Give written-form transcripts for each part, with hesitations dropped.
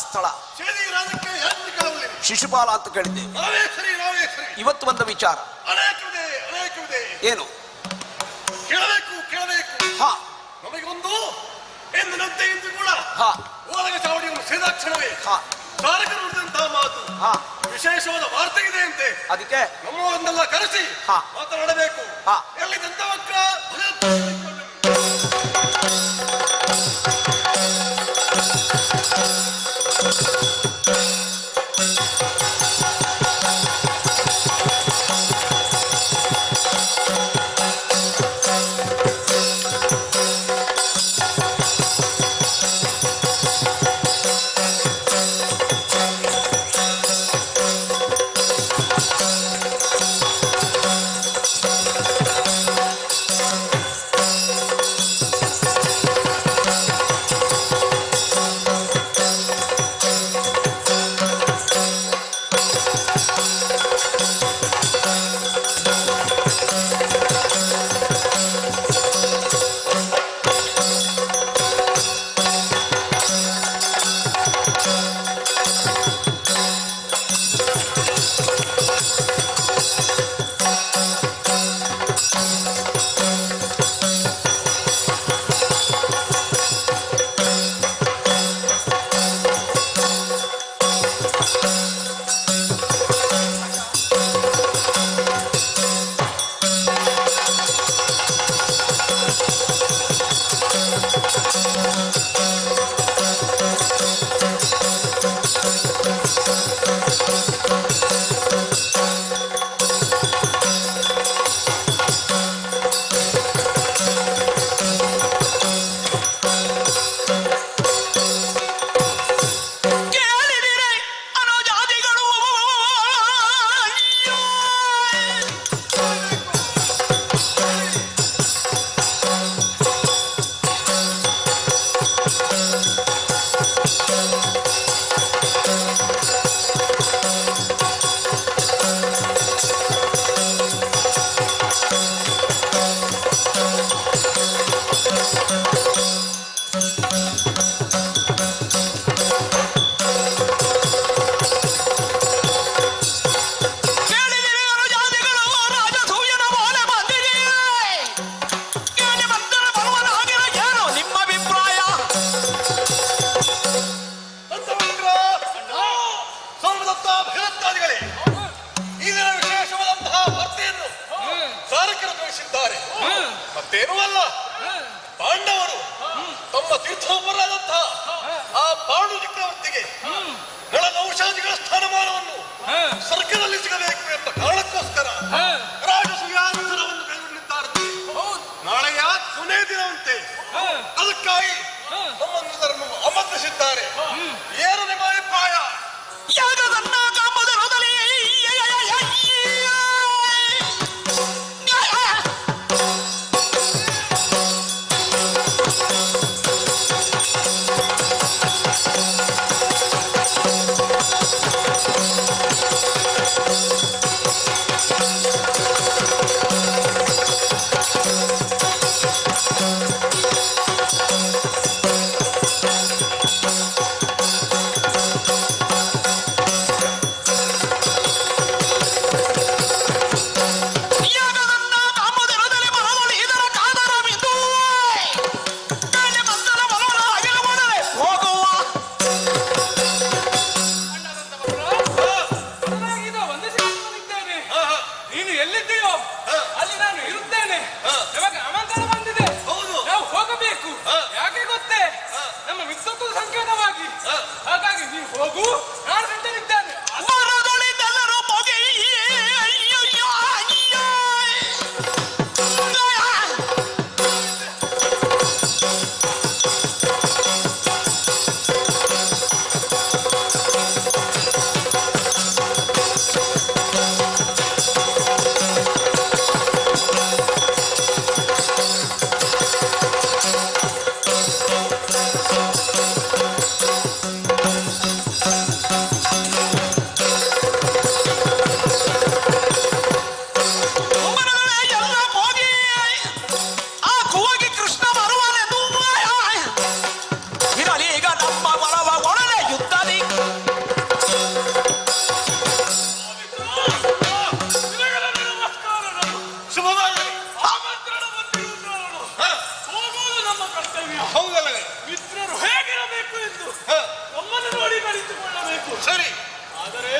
ಸ್ಥಳ ಶಿಶುಪಾಲ ಅಂತ ಕೇಳಿದ್ದೆ. ಇವತ್ತು ಬಂದ ವಿಚಾರ ಏನು ಕೇಳಬೇಕು. ಹಾ ನಮಗೊಂದು ಎಂದಿನಂತೆ ಇಂದು ಕೂಡ ಹಾ ಓಲಗ ಚಾವಡಿಯನ್ನು ಸೇದಾಕ್ಷಣವೇ ಹಾ ತಾರಕರು ನುಡಿದಂತಹ ಮಾತು ಹಾ ವಿಶೇಷವಾದ ವಾರ್ತೆ ಇದೆ ಅಂತೆ. ಅದಕ್ಕೆ ನಮ್ಮವನ್ನೆಲ್ಲ ಕರೆಸಿ ಮಾತನಾಡಬೇಕು. ಎಲ್ಲಿ ದಂತವಕ್ರ ಮತ್ತೇನೂ ಅಲ್ಲ, ಪಾಂಡವರು ತಮ್ಮ ತೀರ್ಥೋಪರಾದಂತಹ ಆ ಪಾಂಡು ಚಕ್ರವರ್ತಿಗೆ ನಳನೌಷಾದಿಗಳ ಸ್ಥಾನಮಾನವನ್ನು ಸ್ವರ್ಗದಲ್ಲಿ ಸಿಗಬೇಕು ಎಂಬ ಕಾರಣಕ್ಕೋಸ್ಕರ ರಾಜಸೂಯಾಂತರವನ್ನು ಕೈಗೊಂಡಿದ್ದಾರೆ. ನಾಳೆಯ ಕೊನೆ ದಿನವಂತೆ ಅದಕ್ಕಾಗಿ ನಮ್ಮನ್ನು ಆಮಂತ್ರಿಸಿದ್ದಾರೆ. ಏನು ನಿಮ್ಮ ಅಭಿಪ್ರಾಯ? ಕರ್ತವ್ಯ. ಹೌದಲ್ಲವೇ? ಮಿತ್ರರು ಹೇಗಿರಬೇಕು ಎಂದು ನಮ್ಮನ್ನು ನೋಡಿ ಕಲಿತುಕೊಳ್ಳಬೇಕು. ಸರಿ. ಆದರೆ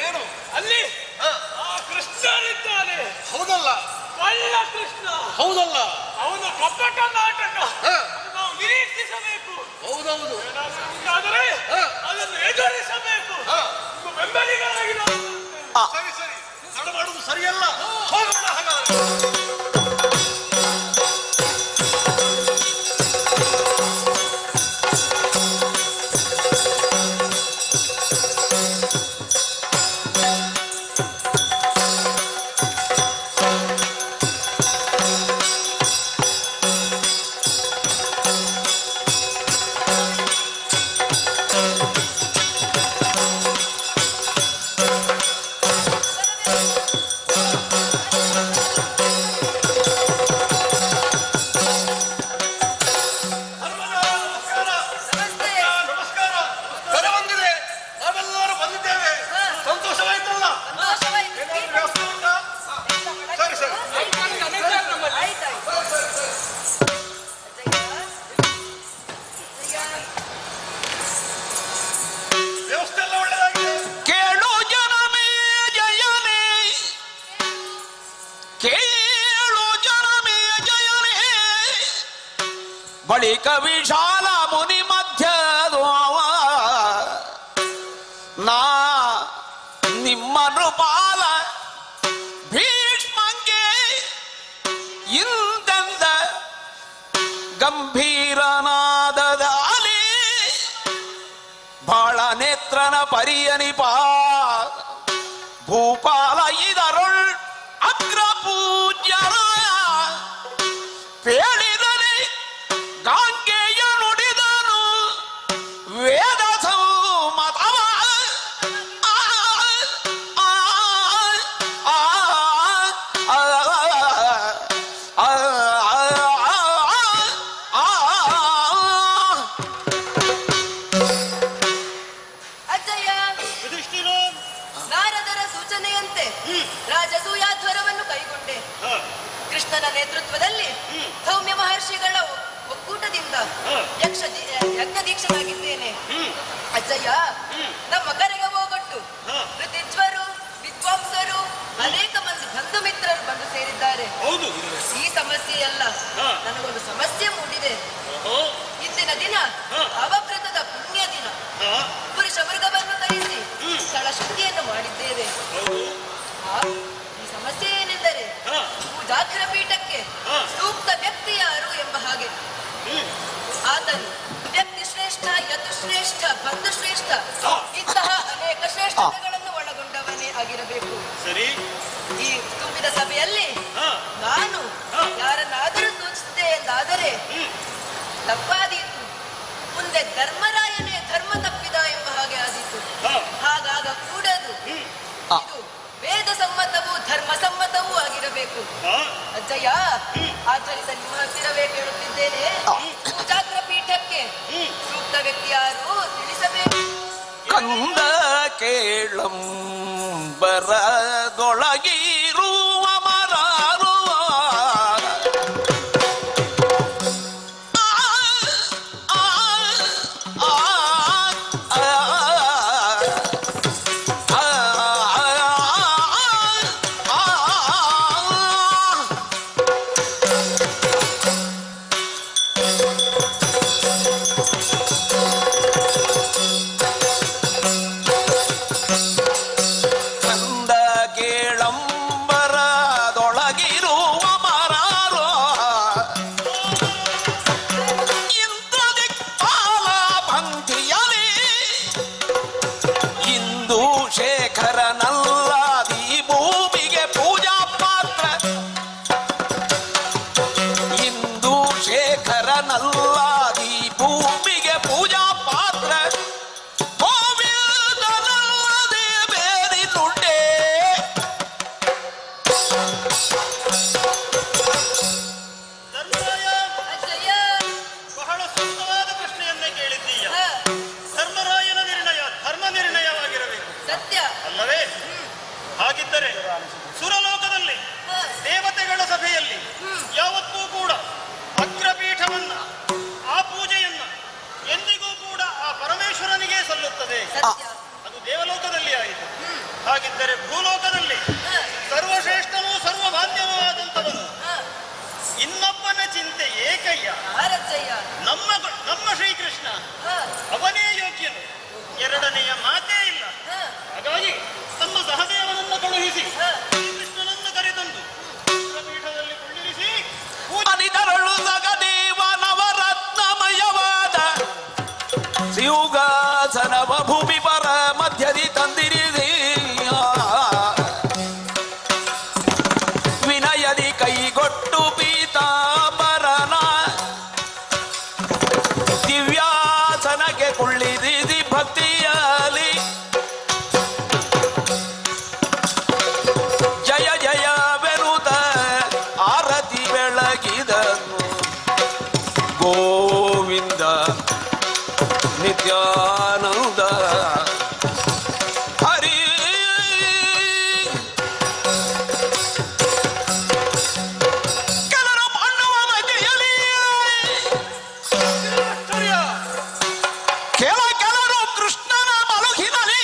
ಏನು ಅಲ್ಲಿ ಆ ಕೃಷ್ಣನಿದ್ದಾನೆ. ಹೌದಲ್ಲ? ಕಳ್ಳ ಕೃಷ್ಣ. ಹೌದಲ್ಲ? ಅವನ ಕಪಟ ನಾಟಕ ನಾವು ನಿರೀಕ್ಷಿಸಬೇಕು. ಹೌದೌದು. ಆದರೆ ಅದನ್ನು ಎದುರಿಸಬೇಕು. ಬೆಂಬಲಿಗರಾಗಿ ನಾವು. ಸರಿ ಸರಿ, ತಡ ಮಾಡುವುದು ಸರಿಯಲ್ಲ. ಹೋಗೋಣ ಹಾಗಾದ್ರೆ. ಬಳಿಕ ವಿಶಾಲ ಮುನಿ ಮಧ್ಯದೋ ನಾ ನಿಮ್ಮ ನೃಪಾಲ ಭೀಷ್ಮಂಗೆ ಇಂದೆಂದ ಗಂಭೀರನಾದದ ಅಲಿ ಬಾಳ ನೇತ್ರನ ಪರಿಯನಿಪ ಭೂಪಾಲ ಇದರೊಳ್ ಅಗ್ರ ಪೂಜ್ಯರಾಯ ಪೇಳಿದಲ್ಲಿ ಗಾಂಗೆಯ ನುಡಿದನು ವೇದ ಮತವ ಅಜ್ಜಯ್ಯ, ನಾರದರ ಸೂಚನೆಯಂತೆ ರಾಜಸೂಯಾಧ್ವರವನ್ನು ಕೈಗೊಂಡೆ. ಕೃಷ್ಣನ ನೇತೃತ್ವದಲ್ಲಿ ಸೌಮ್ಯ ಮಹರ್ಷಿಗಳ ಒಕ್ಕೂಟದಿಂದ ಯಜ್ಞ ದೀಕ್ಷನಾಗಿದ್ದೇನೆ. ಅಜ್ಜಯ್ಯ, ನಮ್ಮ ಕರೆಗೆ ಹೋಗೊಟ್ಟು ಋತಿಜ್ವರು, ವಿದ್ವಾಂಸರು, ಅನೇಕ ಮಂದಿ ಬಂಧು ಮಿತ್ರರು ಬಂದು ಸೇರಿದ್ದಾರೆ. ಈ ಸಮಸ್ಯೆಯಲ್ಲ, ನನಗೊಂದು ಸಮಸ್ಯೆ ಮೂಡಿದೆ. ಇಂದಿನ ದಿನ ಅವಭೃತದ ಪುಣ್ಯ ದಿನ. ಪುರುಷ ವರ್ಗವನ್ನು ಧರಿಸಿ ಸ್ಥಳ ಶುದ್ಧಿಯನ್ನು ಮಾಡಿದ್ದೇವೆ. ಈ ಸಮಸ್ಯೆ ಏನೆಂದರೆ ಪೂಜಾಗ್ರ ಪೀಠಕ್ಕೆ ಸೂಕ್ತ ವ್ಯಕ್ತಿ ಯಾರು ಎಂಬ ಹಾಗೆ. ಆತನು ವ್ಯಕ್ತಿ ಶ್ರೇಷ್ಠ, ಯತು ಶ್ರೇಷ್ಠ, ಬಂಧು ಶ್ರೇಷ್ಠ, ಇಂತಹ ಅನೇಕ ಶ್ರೇಷ್ಠತೆಗಳನ್ನು ಒಳಗೊಂಡವನೇ ಆಗಿರಬೇಕು. ಈ ತುಂಬಿದ ಸಭೆಯಲ್ಲಿ ನಾನು ಯಾರನ್ನಾದರೂ ಸೂಚಿಸಿದೆ ಎಂದಾದರೆ ತಪ್ಪಾದೀತು. ಮುಂದೆ ಧರ್ಮರಾಯನೇ ಧರ್ಮ ತಪ್ಪಿದ ಎಂಬ ಹಾಗೆ ಆದೀತು. ಹಾಗಾಗ ಕೂಡದು. ಇದು ವೇದ ಸಮ್ಮತವೂ ಧರ್ಮ ಸಮ್ಮತವೂ ಆಗಿರಬೇಕು. ಅಜ್ಜಯ್ಯ, ಆದ್ದರಿಂದ ನಿಮ್ಮ ಹತ್ತಿರವೇ ಕೇಳುತ್ತಿದ್ದೇನೆ, ಪೂಜಾಗ್ರ ಪೀಠಕ್ಕೆ ಸೂಕ್ತ ವ್ಯಕ್ತಿ ಯಾರು ತಿಳಿಸಬೇಕು. ಕಂದ ಕೇಳಂ ಬರದೊಳಗಿರುವ ಮರಾರು ನಲ್ಲಾದಿ ಭೂಮಿಗೆ ಪೂಜಾ ಪಾತ್ರ ಗೋವಿಂದನಲ್ಲದೆ ಬೇರಿನುಂಡೆ. ಬಹಳ ಸೂಕ್ತವಾದ ಪ್ರಶ್ನೆಯನ್ನೇ ಕೇಳಿದ್ದೀಯ. ಧರ್ಮರಾಯನ ನಿರ್ಣಯ ಧರ್ಮ ನಿರ್ಣಯವಾಗಿರಬೇಕು, ಸತ್ಯ ಅಲ್ಲವೇ? ಹಾಗಿದ್ದರೆ ಸುರಲೋಕದಲ್ಲಿ ದೇವತೆಗಳ ಸಭೆಯಲ್ಲಿ ಯಾವತ್ತೂ ಕೂಡ ಅಗ್ರಪೀಠವನ್ನ ಸತ್ಯ. ಅದು ದೇವಲೋಕದಲ್ಲಿ ಆಯಿತು. ಹಾಗಿದ್ದರೆ ಭೂಲೋಕದಲ್ಲಿ ಸರ್ವಶ್ರೇಷ್ಠನೂ ಸರ್ವಭಾಗ್ಯವೂ ಆದಂತವನು ಇನ್ನೊಬ್ಬನ ಚಿಂತೆ ಏಕಯ್ಯ ಭಾರತಯ್ಯ ನಮ್ಮ ಶ್ರೀಕೃಷ್ಣ ಅವನೇ ಯೋಗ್ಯನು. ಎರಡನೆಯ ಮಾತೇ ಇಲ್ಲ. ಹಾಗಾಗಿ ತಮ್ಮ ಸಹದೇವನನ್ನು ಕಳುಹಿಸಿ ಶ್ರೀಕೃಷ್ಣನನ್ನು ಕರೆತಂದು ಪೀಠದಲ್ಲಿ ಕುಳ್ಳಿರಿಸಿ ಅನಿತರಳು ಸಗದೇವ ನವರತ್ನಮಯವಾದ ಸಿಂಹಾಸನವ ಭೂಮಿ ಪರ ಮಧ್ಯದಿ ತಂದಿರಿಸಿ ವಿನಯದಿ ಕೈಗೊಟ್ಟು ಪೀತಾಂಬರನ ದಿವ್ಯಾಸನಕ್ಕೆ ಕುಳ್ಳಿರಿಸಿ ಭಕ್ತಿಯಲಿ ಜಯ ಜಯ ಬೆರುತ ಆರತಿ ಬೆಳಗಿದನು ಗೋವಿಂದ ನಿತ್ಯಾನಂದ ಹರಿ ಕೆಲರ ಪಾಂಡವ ಮಧ್ಯೆಯಲ್ಲಿ ಕೆಲರು ಕೃಷ್ಣನ ಮಲಗಿನಲ್ಲಿ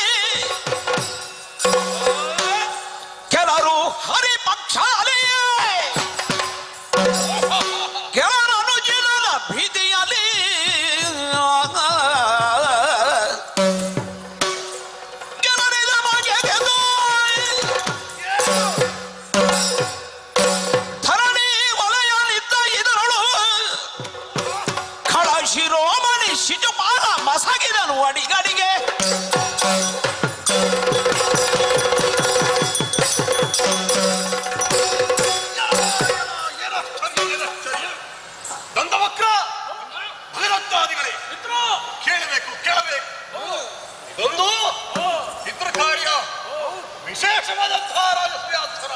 ಕೆಲರು ಹರಿ ಪಕ್ಷಾಲಿ ಕೆಲರನು ಜಿಲ್ಲದ ಭೀತಿಯಲ್ಲಿ ಕೆಲರಿದ ಬಗೆಗೆದು ಧರಣಿ ವಲಯನಿದ್ದ ಇದರಳು ಖಳ ಶಿರೋಮಣಿ ಶಿಜುಪಾಲ ಮಸಗಿದನು ಅಡಿಗಡಿಗೆ ದಂತವಕ್ರ ಭಗರತ್ವಾದಿಗಳೇ ಕೇಳಬೇಕು ಇದೊಂದು ಚಿತ್ರ ಕಾರ್ಯ ವಿಶೇಷವಾದಂತಹ ರಾಜಸೂಯಾತ್ಸರ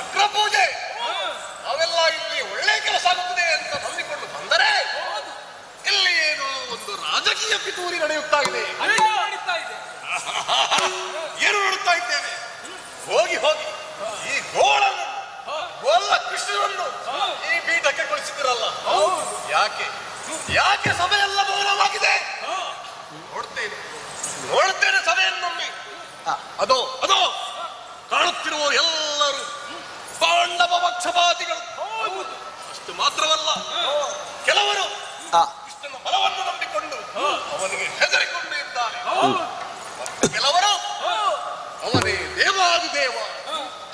ಅಗ್ರ ಪೂಜೆ. ನಾವೆಲ್ಲ ಇಲ್ಲಿ ಒಳ್ಳೆ ಕೆಲಸ ಆಗುತ್ತದೆ ಅಂತ ನಂಬಿಕೊಂಡು ಬಂದರೆ ಇಲ್ಲಿ ಏನೋ ಒಂದು ರಾಜಕೀಯ ಪಿತೂರಿ ನಡೆಯುತ್ತಾ ಇದೆ. ಏನು ನೋಡುತ್ತಾ ಇದ್ದೇವೆ? ಹೋಗಿ ಈ ಗೋಳನ್ನು ಗೋಲ್ಲ ಕೃಷ್ಣನನ್ನು ಈ ಪೀಠಕ್ಕೆ ಕಳಿಸಿದಿರಲ್ಲ. ಯಾಕೆ ಸಭೆಯೆಲ್ಲ ಮೌನವಾಗಿದೆ? ನೋಡ್ತೇನೆ ಸಭೆಯನ್ನೊಮ್ಮೆ. ಅದೋ ಕಾಣುತ್ತಿರುವ ಎಲ್ಲರೂ ಪಾಂಡವ ಪಕ್ಷಪಾತಿಗಳು. ಅಷ್ಟು ಮಾತ್ರವಲ್ಲ, ಕೆಲವರು ಕೃಷ್ಣನ ಬಲವನ್ನು ನಂಬಿಕೊಂಡು ಅವನಿಗೆ ಹೆದರಿಕೊಂಡು ಇದ್ದಾರೆ. ಕೆಲವರು ಅವನೇ ದೇವಾದಿದೇವ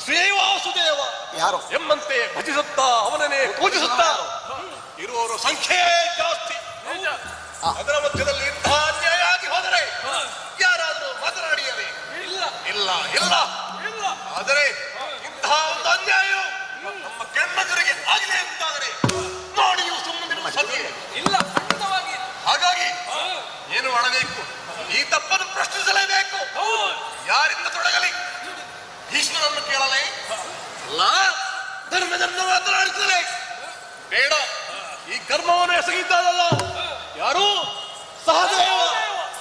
ಶ್ರೀವಾಸುದೇವ ಯಾರು ಎಂಬಂತೆ ಭಜಿಸುತ್ತಾ ಅವನನ್ನೇ ಪೂಜಿಸುತ್ತಾ ಇರುವವರು ಸಂಖ್ಯೆ ಜಾಸ್ತಿ. ಅದರ ಮಧ್ಯದಲ್ಲಿ ಇಂತಹ ಅನ್ಯಾಯ ಆಗಿ ಹೋದರೆ ಯಾರಾದರೂ ಮಾತನಾಡಿಯರೆ? ಇಲ್ಲ. ಆದರೆ ಇಂತಹ ಒಂದು ಅನ್ಯಾಯ ನಮ್ಮ ಕೆಣ್ಣದರಿಗೆ ಆಗಿದೆ ಅಂತಾದರೆ ನೋಡಿಯೂ ಸುಮ್ಮನಿರುವ ಸತ್ಯ ಇಲ್ಲ. ಹಾಗಾಗಿ ಏನು ಮಾಡಬೇಕು? ಈ ತಪ್ಪನ್ನು ಪ್ರಶ್ನಿಸಲೇಬೇಕು. ಯಾರಿಂದ ತೊಡಗಲಿ? ಈಶ್ವರನ್ನು ಕೇಳಲೇ? ಅಲ್ಲ, ಧರ್ಮವನ್ನು ಮಾತನಾಡಿಸಲೇ? ಬೇಡ. ಈ ಕರ್ಮವನ್ನು ಎಸಗಿದ್ದಾರಲ್ಲ ಯಾರು? ಸಹದೇವ.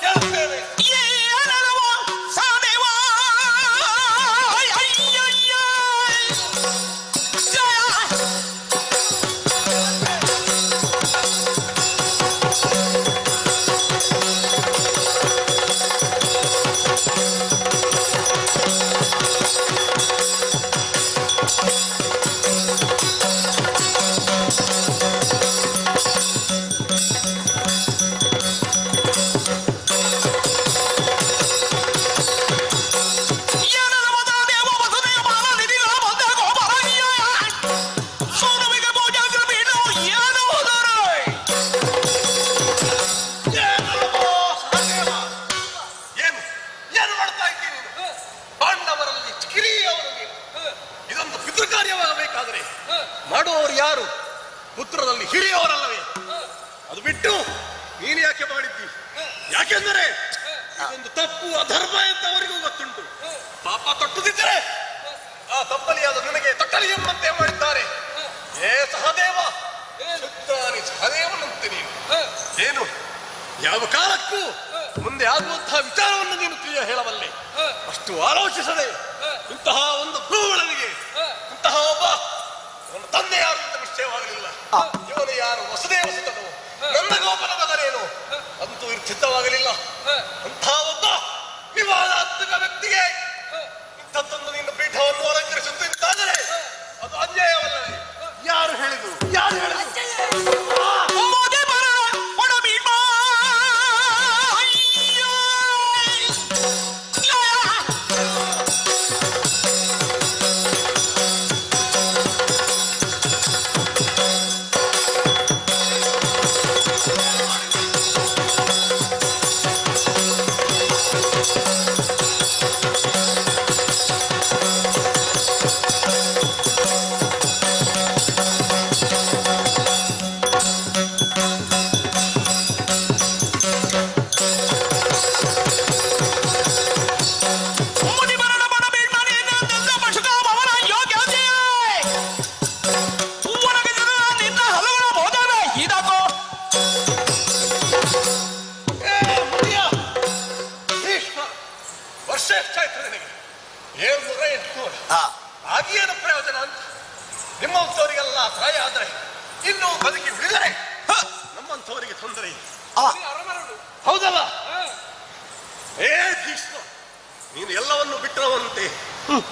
ಕೇಳುತ್ತೇವೆ. ಮಾಡುವವರು ಯಾರು? ಪುತ್ರರಲ್ಲಿ ಹಿರಿಯವರಲ್ಲವೇ? ಅದು ಬಿಟ್ಟು ನೀನು ಯಾಕೆ ಮಾಡಿದ್ದಿ? ಯಾಕೆಂದರೆ ಇದೊಂದು ತಪ್ಪು ಅಧರ್ಮ ಅಂತ ಅವರಿಗೂ ಗೊತ್ತುಂಟು. ಪಾಪ ತೊಟ್ಟುದಿದ್ದರೆ ಆ ತಪ್ಪಲಿಯಾದ ನನಗೆ ತಟ್ಟಲಿ ಎಂಬಂತೆ ಮಾಡಿದ್ದಾರೆ. ಏ ಸಹದೇವ, ಸಹದೇವನಂತೆ ನೀನು ಏನು ಯಾವ ಕಾಲಕ್ಕೂ ಮುಂದೆ ಆಗುವಂತಹ ವಿಚಾರವನ್ನು ನೀನು ಹೇಳಬಲ್ಲೆ. ಅಷ್ಟು ಆಲೋಚಿಸದೆ ಇಂತಹ ಒಂದು ಭೂವಳನಿಗೆ ಇಂತಹ ಒಬ್ಬ ನನ್ನ ತಂದೆ ಯಾರು ಅಂತ ನಿಶ್ಚಯವಾಗಲಿಲ್ಲ. ಇವನು ಯಾರು? ವಸುದೇವ ಸುತನು, ನನ್ನ ಗೋಪನ ಮಗನೇನು ಅಂತೂ ಸಿದ್ಧವಾಗಲಿಲ್ಲ. ಅಂತಹ ಒಬ್ಬ ಕೊಟ್ಟವಂತೆ.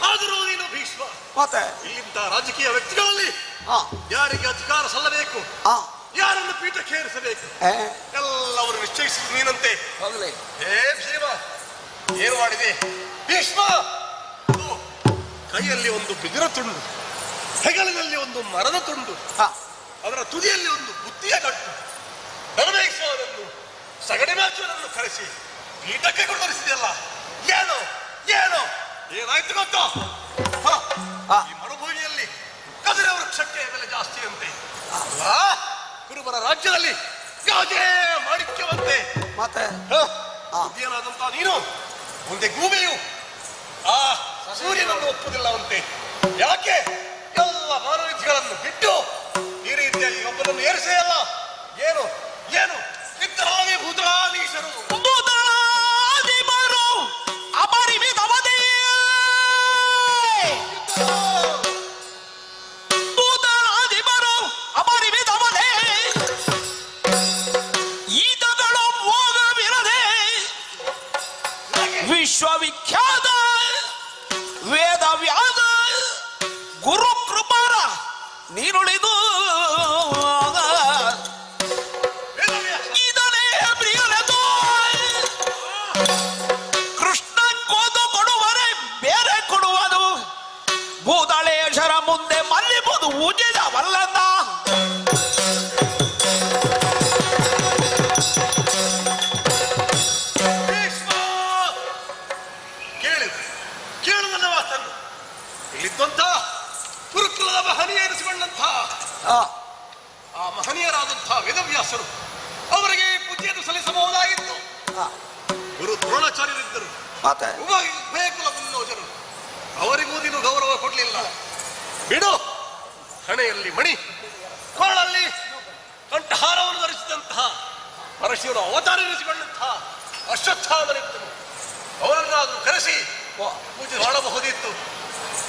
ಆದರೂ ನೀನು ಭೀಷ್ಮ, ಮತ್ತೆ ಇಲ್ಲಿಂದ ರಾಜಕೀಯ ವ್ಯಕ್ತಿಗಳಲ್ಲಿ ಆ, ಯಾರಿಗೆ ಅಧಿಕಾರ ಸಲ್ಲಬೇಕು, ಆ, ಯಾರನ್ನು ಪೀಠಕ್ಕೆ ಏರಿಸಬೇಕು, ಏ, ಎಲ್ಲವರು ನಿಶ್ಚಯಿಸಿದ ನೀನಂತೆ. ಹೋಗ್ಲಿ. ಏ ಭೀಮ, ಏನು ಮಾಡಿದೆ ಭೀಷ್ಮ? ಇದು ಕೈಯಲ್ಲಿ ಒಂದು ಬಿದಿರ ತುಂಡು, ಹೆಗಲಿನಲ್ಲಿ ಒಂದು ಮರದ ತುಂಡು, ಆ, ಅದರ ತುದಿಯಲ್ಲಿ ಒಂದು ಬುತ್ತಿಯ ಕಟ್ಟು, ಧರ್ಮೇಶ್ವರನ್ನು ಸಗಣಿ ಮಾಚುವರನ್ನು ಕರೆಸಿ ಪೀಠಕ್ಕೆ ಕೊಡರಿಸಿದೆಯಲ್ಲ. ಏನು ಏನು ಏನಾಯ್ತು ಗೊತ್ತಾ? ಈ ಮರುಭೂಮಿಯಲ್ಲಿ ಕದಿರ ವೃಕ್ಷಕ್ಕೆ ಬೆಲೆ ಜಾಸ್ತಿ ಅಂತೆ. ಕುರುಬರ ರಾಜ್ಯದಲ್ಲಿ ಗಾಜೆ ಮಾಣಿಕ್ಯವಂತೆ. ಮತ್ತೆ ಏನಾದಂತ ನೀನು ಮುಂದೆ ಗೂಬೆಯು ಆ ಸೂರ್ಯನನ್ನು ಒಪ್ಪುವುದಿಲ್ಲವಂತೆ. ಯಾಕೆ ಎಲ್ಲ ಮಾನವೀಯಗಳನ್ನು ಬಿಟ್ಟು ಈ ರೀತಿಯಾಗಿ ಒಬ್ಬನನ್ನು ಏರಿಸೆಯಲ್ಲ? ಏನು ಏನು ಇದ್ದರಾಗಿ ಭೂತರಾಧೀಶರು ವಿಶ್ವವಿಖ್ಯಾತ ವೇದ ವ್ಯಾಸ ಗುರು ಕೃಪಾರ ನೀನುಳಿದು ಇದನೇ ಪ್ರಿಯನದು ಕೃಷ್ಣ ಕೋದು ಕೊಡುವರೆ ಬೇರೆ ಕೊಡುವುದು ಭೂತಳೇಶರ ಮುಂದೆ ಮಲ್ಲಿಬುದು ಉಜಿದವಲ್ಲಂದ. ಇಲ್ಲಿದ್ದಂತ ಗುರುಕುಲದ ಮಹನೀಯರಿಸಿಕೊಂಡಂತ ಆ ಮಹನೀಯರಾದಂತಹ ವೇದವ್ಯಾಸರು ಅವರಿಗೆ ಪೂಜೆಯನ್ನು ಸಲ್ಲಿಸಬಹುದಾಗಿತ್ತು. ಗುರು ದ್ರೋಣಾಚಾರ್ಯರಿದ್ದರು, ಉಭಯಕುಲ ಮುನ್ನೋಜರು, ಅವರಿಗೂ ನೀನು ಗೌರವ ಕೊಡಲಿಲ್ಲ. ಬಿಡು. ಹಣೆಯಲ್ಲಿ ಮಣಿ, ಕೊರಳಲ್ಲಿ ಕಂಠಹಾರವನ್ನು ಧರಿಸಿದಂತಹ ಪರಶಿವನ ಅವತಾರ ಇರಿಸಿಕೊಂಡಂತಹ ಅಶ್ವತ್ಥಾಮನಿದ್ದನು. ಅವರನ್ನಾದರೂ ಕರೆಸಿ ಪೂಜೆ ಮಾಡಬಹುದಿತ್ತು.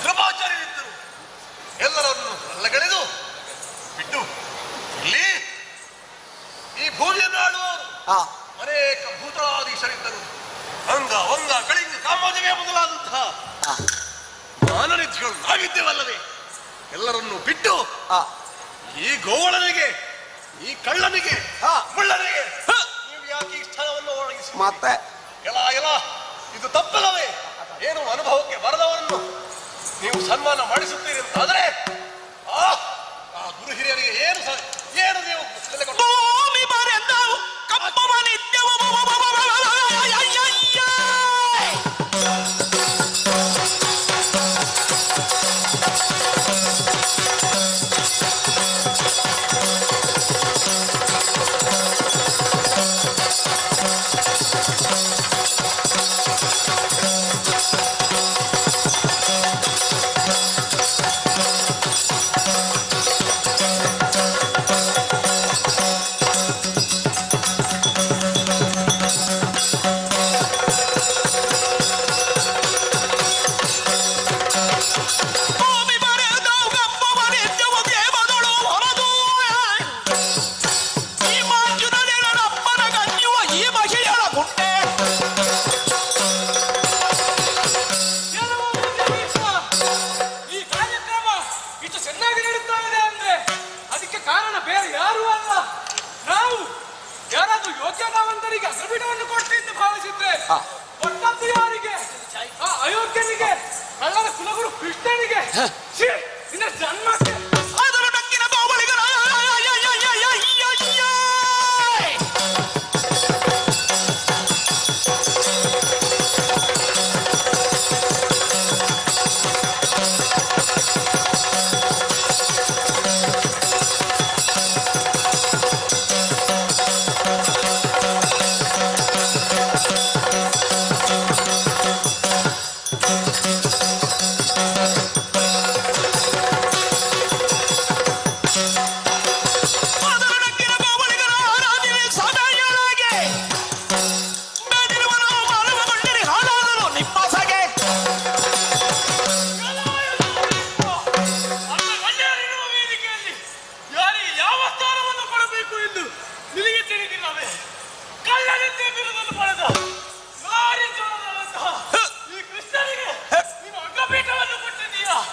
ಕೃಪಾಚಾರ್ಯರಿದ್ದರು, ಎಲ್ಲರನ್ನು ಅಲ್ಲಗಳೆದು ಬಿಟ್ಟು ಇಲ್ಲಿ ಈ ಭೂಮಿಯನ್ನು ಆಳುವವರು ಅನೇಕ ಭೂತಾಧೀಶರಿದ್ದರು. ಅಂಗ ವಂಗ ಕಳಿಂಗ ಕಾಮೋದವೇ ಮೊದಲಾದಂತಹ ಮಾನನಿಧಿಗಳು ನಾವಿದ್ದೇವಲ್ಲವೇ? ಎಲ್ಲರನ್ನು ಬಿಟ್ಟು ಈ ಗೋವಳನಿಗೆ, ಈ ಕಳ್ಳನಿಗೆ, ಮುಳ್ಳನಿಗೆ ನೀವು ಯಾಕೆ ಈ ಸ್ಥಳವನ್ನು ಒಳಗಿಸಿ? ಮತ್ತೆ ಎಲ್ಲ ಇದು ತಪ್ಪಲ್ಲವೇ? ಏನು ಅನುಭವಕ್ಕೆ ಬರದವರನ್ನು ನೀವು ಸನ್ಮಾನ ಮಾಡಿಸುತ್ತೀರಿ ಅಂತಾದ್ರೆ ಆ ಗುರು ಹಿರಿಯರಿಗೆ ಏನು ನೀವು ಅಯೋಗ್ಯನಿಗೆ ಕಳ್ಳನ ಕುಲಗುರು ಕೃಷ್ಣನಿಗೆ ನಿನ್ನ ಜನ್ಮಕ್ಕೆ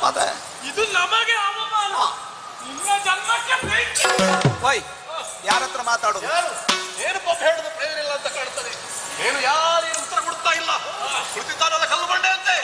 ಮತ್ತೆ ಇದು ನಮಗೆ ಅವಮಾನ. ನಿಮ್ಮ ಜನ್ಮಕ್ಕೆ ಬೆಂಕಿ. ಓಯ್ ಯಾರ ಹತ್ರ ಮಾತಾಡೋದು? ಏನು ಪಾಪ ಹೇಳೋದು ಪ್ರಯೋಜನ ಇಲ್ಲ ಅಂತ ಕಾಣ್ತದೆ. ಏನು ಯಾರೇನು ಉತ್ತರ ಕೊಡ್ತಾ ಇಲ್ಲ. ಕುಳಿತಿದ್ದಾರಲ್ಲ ಕಲ್ಲು ಬಂಡೆ ಅಂತೆ.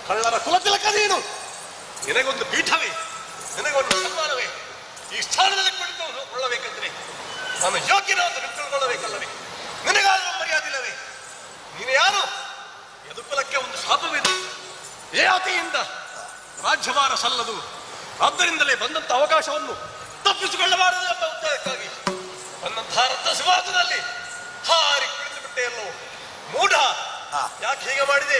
ಕಳ್ಳರ ಕುಲತಿಲಕ ನೀನು. ನಿನಗೊಂದು ಪೀಠವೇ, ನಿನಗೊಂದು ಸನ್ಮಾನವೇ. ಈ ಸ್ಥಾನದಲ್ಲಿ ಕುಳಿತುಕೊಳ್ಳಬೇಕಂದ್ರೆ ನಾನು ಯೋಗ್ಯನಾದ ತಿಳ್ಕೊಳ್ಳಬೇಕಲ್ಲವೇ? ನಿನಗಾದರೂ ಮರ್ಯಾದಿಲ್ಲವೇ? ನೀನು ಯಾರು? ಯದುಕುಲಕ್ಕೆ ಒಂದು ಶಾಪವಿದೆ. ಏತಿಯಿಂದ ರಾಜ್ಯಭಾರ ಸಲ್ಲದು. ಆದ್ದರಿಂದಲೇ ಬಂದಂತ ಅವಕಾಶವನ್ನು ತಪ್ಪಿಸಿಕೊಳ್ಳಬಾರದು ಎಂಬ ಉದ್ದೇಶಕ್ಕಾಗಿ ಬಂದಂತಹ ರತ್ನ ಸಿಂಹಾಸನದಲ್ಲಿ ಹಾರಿ ಕುಳಿತು ಬಿಟ್ಟೆಯಲ್ಲೋ ಮೂಢ. ಯಾಕೆ ಹೀಗೆ ಮಾಡಿದೆ?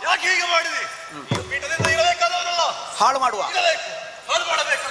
ಯಾಕೆ ಹೀಗೆ ಮಾಡಿದೆ? ಈಗ ಪೀಠದಿಂದ ಇರಬೇಕಾದವರಲ್ಲ, ಹಾಳು ಮಾಡುವ ಇರಬೇಕು, ಹಾಳು ಮಾಡಬೇಕಲ್ಲ.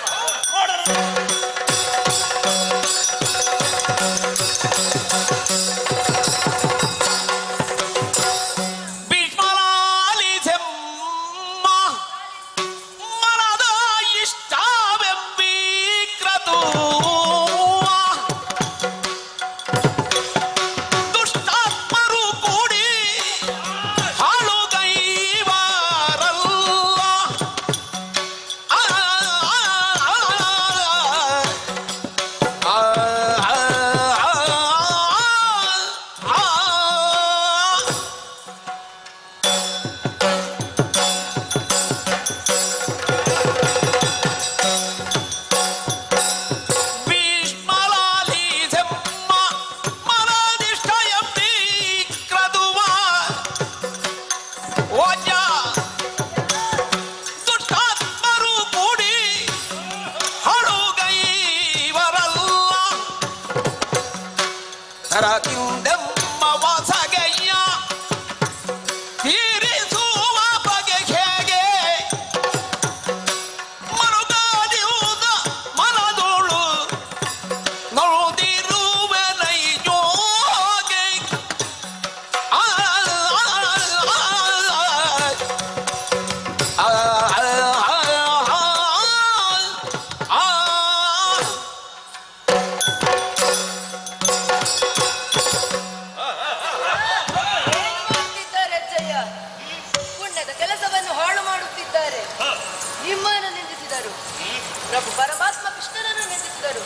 ಪರಮಾತ್ಮ ಕೃಷ್ಣನನ್ನು ನಿಂದಿಸಿದರು.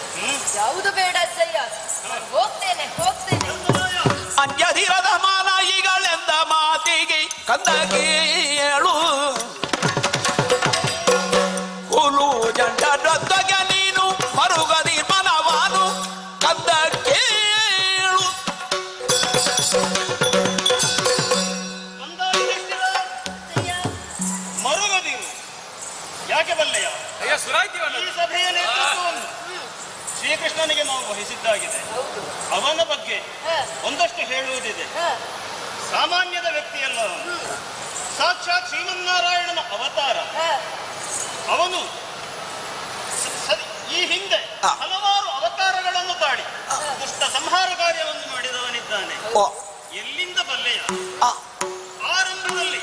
ಯಾವುದು ಬೇಡ ಅಜ್ಜಯ್ಯ, ಹೋಗ್ತೇನೆ ಹೋಗ್ತೇನೆ. ಅಂಜದಿರದ ಮಾನಾಯಿಗಳೆಂದ ಮಾತಿಗೆ ಕಂದ ಕೇಳು. ಹುಲು ಜಂಡರೊತ್ತಗೆ ನೀನು ಮರುಗದಿ ಮನವಾನು ಕಂದ ಕೇಳು. ಮರುಗದಿ ಯಾಕೆ ಬಲ್ಲೆಯ? ಈ ಸಭೆಯ ನೇತೃತ್ವವನ್ನು ಶ್ರೀಕೃಷ್ಣನಿಗೆ ನಾವು ವಹಿಸಿದ್ದಾಗಿದೆ. ಅವನ ಬಗ್ಗೆ ಒಂದಷ್ಟು ಹೇಳುವುದಿದೆ. ಸಾಮಾನ್ಯದ ವ್ಯಕ್ತಿಯಲ್ಲ, ಸಾಕ್ಷಾತ್ ಶ್ರೀಮನ್ನಾರಾಯಣನ ಅವತಾರ. ಅವನು ಈ ಹಿಂದೆ ಹಲವಾರು ಅವತಾರಗಳನ್ನು ತಾಳಿ ದುಷ್ಟ ಸಂಹಾರ ಕಾರ್ಯವನ್ನು ಮಾಡಿದವನಿದ್ದಾನೆ. ಎಲ್ಲಿಂದ ಬಲ್ಲೆಯ? ಆರಂಭದಲ್ಲಿ,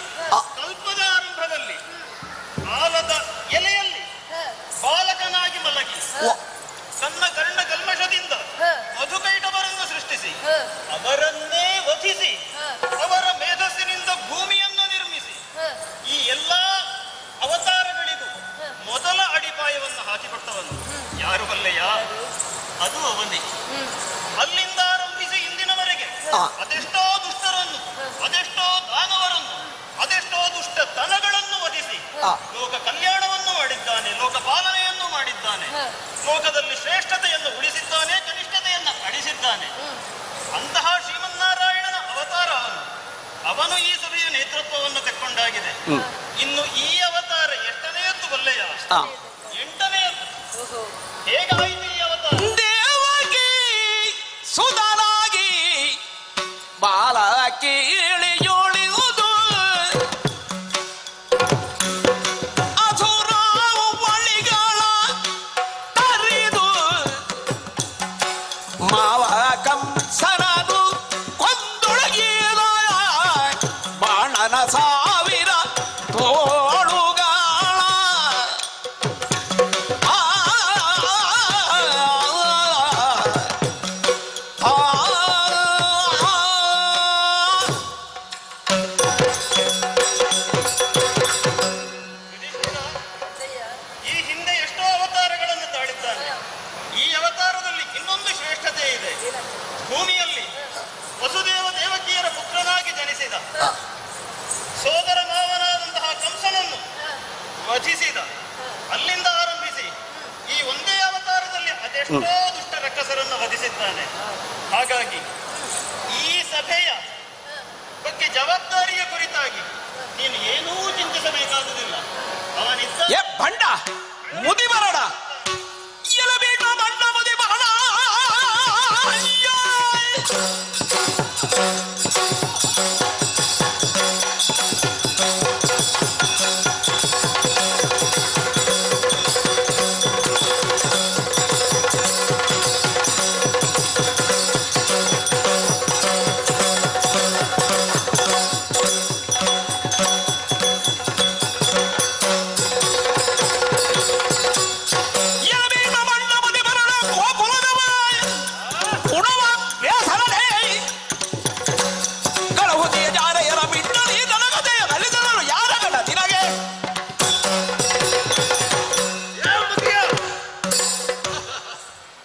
ಕಲ್ಪದ ಆರಂಭದಲ್ಲಿ ಆಲದ ಎಲೆಯಲ್ಲಿ ಬಾಲಕನಾಗಿ ಮಲಗಿ ತನ್ನ ಕರ್ಣ ಕಲ್ಮಶದಿಂದ ಮಧುಕೈಟವರನ್ನು ಸೃಷ್ಟಿಸಿ ಅವರನ್ನೇ ವಧಿಸಿ ಅವರ ಮೇಧಸ್ಸಿನಿಂದ ಭೂಮಿಯನ್ನು ನಿರ್ಮಿಸಿ ಈ ಎಲ್ಲಾ ಅವತಾರಗಳಿಗೂ ಮೊದಲ ಅಡಿಪಾಯವನ್ನು ಹಾಕಿಕೊಟ್ಟವನು ಯಾರು ಬಲ್ಲೆಯ? ಅದು ಅವನೇ. ಅಲ್ಲಿಂದ ಆರಂಭಿಸಿ ಇಂದಿನವರೆಗೆ ಅದೆಷ್ಟೋ ದುಷ್ಟರನ್ನು, ಅದೆಷ್ಟೋ ದಾನವರನ್ನು, ಅದೆಷ್ಟೋ ದುಷ್ಟ ತನಗಳನ್ನು ವಧಿಸಿ ಲೋಕ ಕಲ್ಯಾಣವನ್ನು ಮಾಡಿದ್ದಾನೆ, ಲೋಕ ಪಾಲನೆಯನ್ನು ಮಾಡಿದ್ದಾನೆ, ಲೋಕದಲ್ಲಿ ಶ್ರೇಷ್ಠತೆಯನ್ನು ನಾನು ಈ ಸಭೆಯ ನೇತೃತ್ವವನ್ನು ತೆಕ್ಕೊಂಡಾಗಿದೆ. ಇನ್ನು ಈ ಅವತಾರ ಎಷ್ಟನೆಯದ್ದು ಬಲ್ಲೆಯ? 8ನೆಯದ್ದು. ಹೇಗಾಯಿತು ಈ ಅವತಾರ? ದೇವಕಿ ಸುಧನಾಗಿ ಬಾಲ ಕೇಳಿಯೋಳಿಯುವುದು ಅಸುರಾವು ಬಳಿಗಳ ತರಿದು ಮಾವ ಕಂಸನದು ಕೊಂದೊಳಗಿದ ಬಾಣನ ಸಾವಿರ ತೋಳುಗಳ ಈ ಹಿಂದೆ ಎಷ್ಟೋ ಅವತಾರಗಳನ್ನು ತಾಳಿದ್ದಾನೆ. ಈ ಅವತಾರದಲ್ಲಿ ಇನ್ನೊಂದು ಶ್ರೇಷ್ಠತೆ ಇದೆ. ಭೂಮಿಯಲ್ಲಿ ವಸುದೇವ ದೇವಕಿಯರ ಪುತ್ರನಾಗಿ ಜನಿಸಿದ, ಸೋದರ ಮಾವನಾದಂತಹ ಕಂಸನನ್ನು ವಧಿಸಿದ. ಅಲ್ಲಿಂದ ಆರಂಭಿಸಿ ಈ ಒಂದೇ ಅವತಾರದಲ್ಲಿ ಅದೆಷ್ಟೋ ದುಷ್ಟ ರಕ್ಕಸರನ್ನು ವಧಿಸಿದ್ದಾನೆ. ಹಾಗಾಗಿ ಈ ಸಭೆಯ ಬಗ್ಗೆ ಜವಾಬ್ದಾರಿಯ ಕುರಿತಾಗಿ ನೀನು ಏನೂ ಚಿಂತಿಸಬೇಕಾಗುವುದಿಲ್ಲ. ಅವನಿದ್ದ ಏ ಬಂಡ ಮುದಿ ಬರಡ ಎಲಬೇಕ ಬಂಡ ಮುದಿ ಬರಡ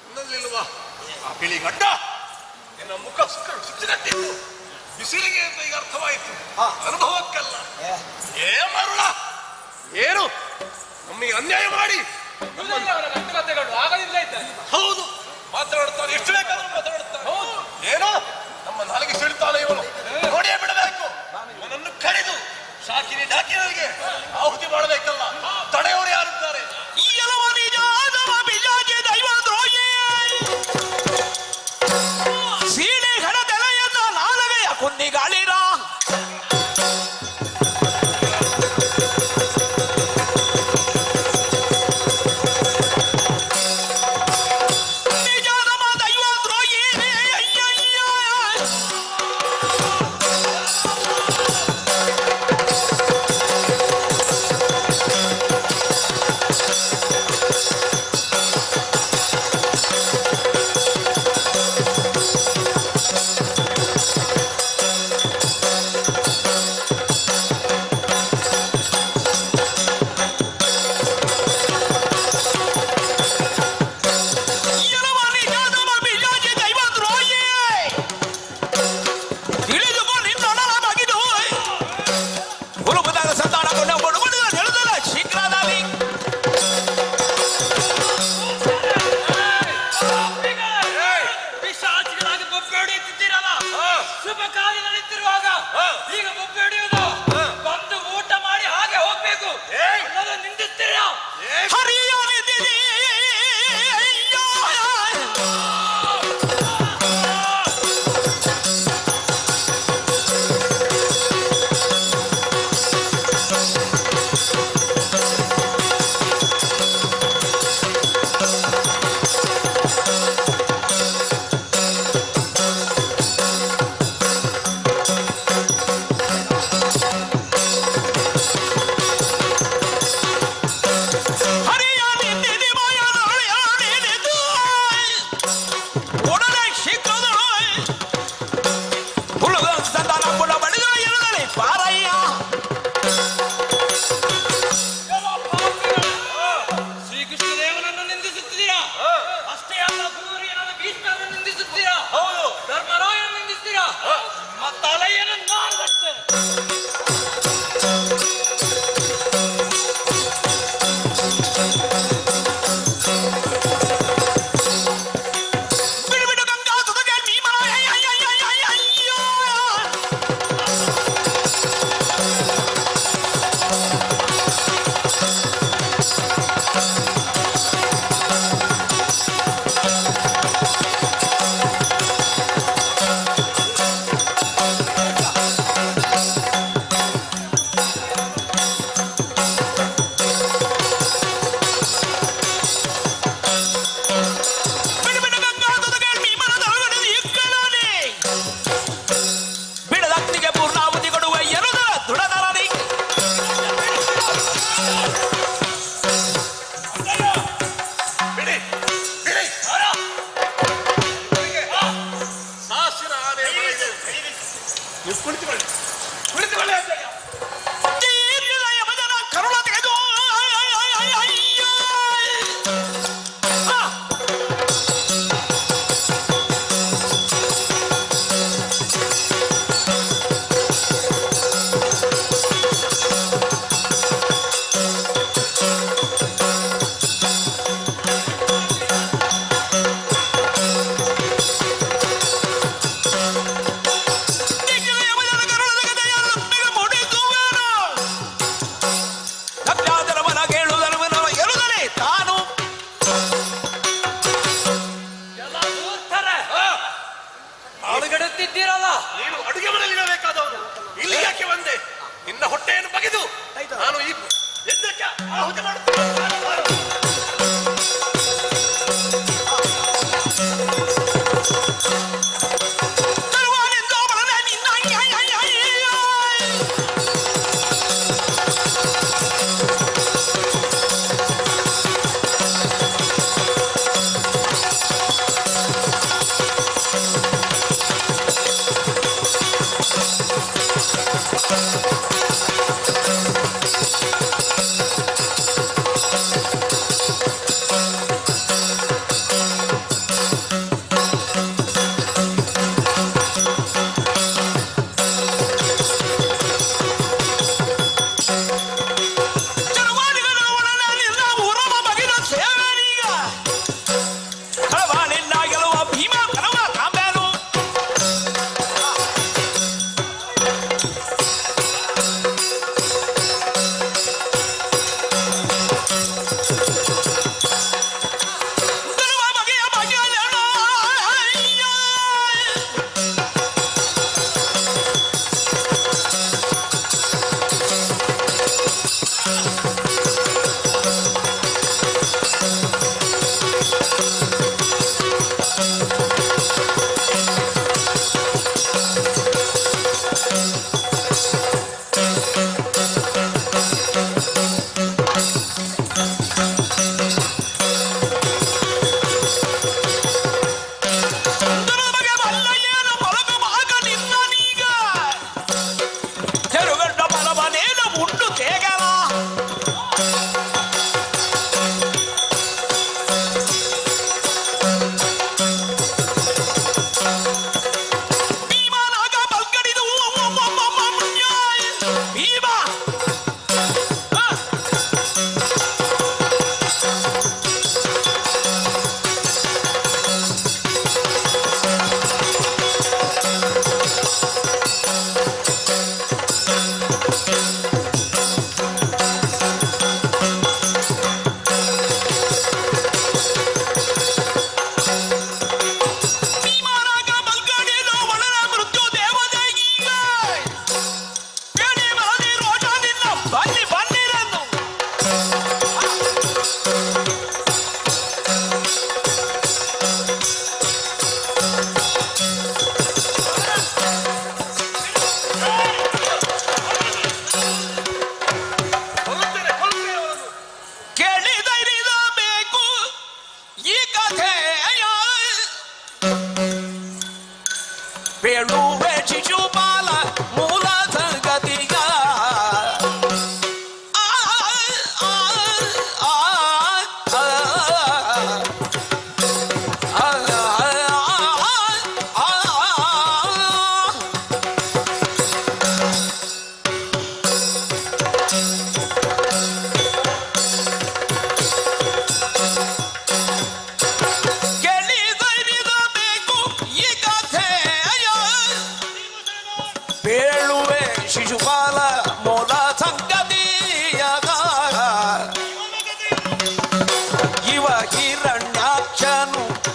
ಇನ್ನೊಂದಿಲ್ವಾ ಆ ಬಿಳಿ ಗಡ್ಡ ನಿನ್ನ ಮುಖ ಸುತ್ತಿಗಟ್ಟಿತ್ತು ಬಿಸಿಲಿಗೆ ಅಂತ ಈಗ ಅರ್ಥವಾಯಿತು, ಅನುಭವಕ್ಕಲ್ಲ. ಏ ಮರುಳ, ಏನು ನಮಗೆ ಅನ್ಯಾಯ ಮಾಡಿ ಕಥೆಗಳು ಆಗಲಿಲ್ಲ ಇದ್ದಾನೆ. ಹೌದು ಮಾತಾಡ್ತಾನೆ, ಎಷ್ಟು ಬೇಕಾದ್ರೂ ಮಾತಾಡುತ್ತಾನೆ. ಏನೋ ನಮ್ಮ ನಾಲಿಗೆ ಸಿಳ್ತಾನೆ ಇವನು, ನೋಡಿಯೇ ಬಿಡಬೇಕು. ಇವನನ್ನು ಕಡಿದು ಶಾಕಿನಿ ಡಾಕಿನಿಗೆ ಆಹುತಿ ಮಾಡಬೇಕಲ್ಲ. ತಡೆಯವರು ಯಾರಿದ್ದಾರೆ? ಸೀಣೆ ಹಣದೆಲೆಯನ್ನ ನಾಲಗೆಯ ಕುನ್ನಿಗಾಳಿರ ಶುಭ ಕಾರ್ಯ ನಡೀತಿರುವಾಗ ಈಗ ಬೊಬ್ಬೆ ಹಿಡಿಯುವುದು ಬಂದು ಊಟ ಮಾಡಿ ಹಾಗೆ ಹೋಗ್ಬೇಕು. ನಿಂದಿಸ್ತೀರಾ?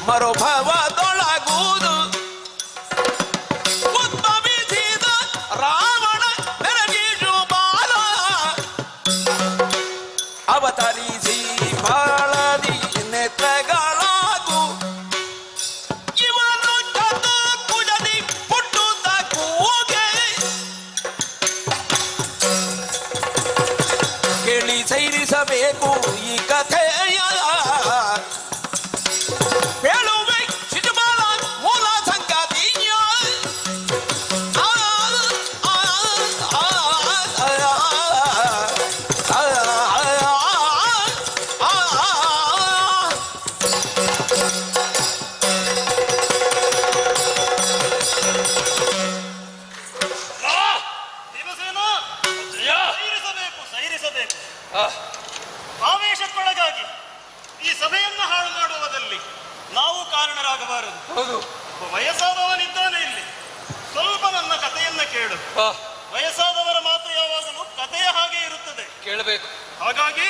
ಮರುಭವದೊಳಗುವುದು ಉದ್ಭವಿಸಿದ ರಾವಣ ಬೆರಗಿರು ಬಾಲ ಅವತರಿಸಿ ಬಾಳದಿ ನೇತ್ರಗಳಾಗು ಇವನು ಚತು ಕುಜದಿ ಪುಟ್ಟುತ್ತ ಕೂಗೆ ಕೇಳಿ ಸೈರಿಸಬೇಕು ಈ ಕಥೆಯ ಹೇಳುವೆ ಶಿಶುಪಾಲ ಮೂಲ ಸಂಗತಿಯ ಸೈರಿಸಬೇಕು. ಆವೇಶಕ್ಕೊಳಗಾಗಿ ಈ ಸಭೆಯನ್ನು ಹಾಳು ಮಾಡುವುದರಲ್ಲಿ ನಾವು ಕಾರಣರಾಗಬಾರದು. ಹೌದು, ಒಬ್ಬ ವಯಸ್ಸಾದವನಿದ್ದಾನೆ ಇಲ್ಲಿ, ಸ್ವಲ್ಪ ನನ್ನ ಕಥೆಯನ್ನ ಕೇಳು. ವಯಸ್ಸಾದವರ ಮಾತು ಯಾವಾಗಲೂ ಕಥೆಯ ಹಾಗೆ ಇರುತ್ತದೆ, ಕೇಳಬೇಕು. ಹಾಗಾಗಿ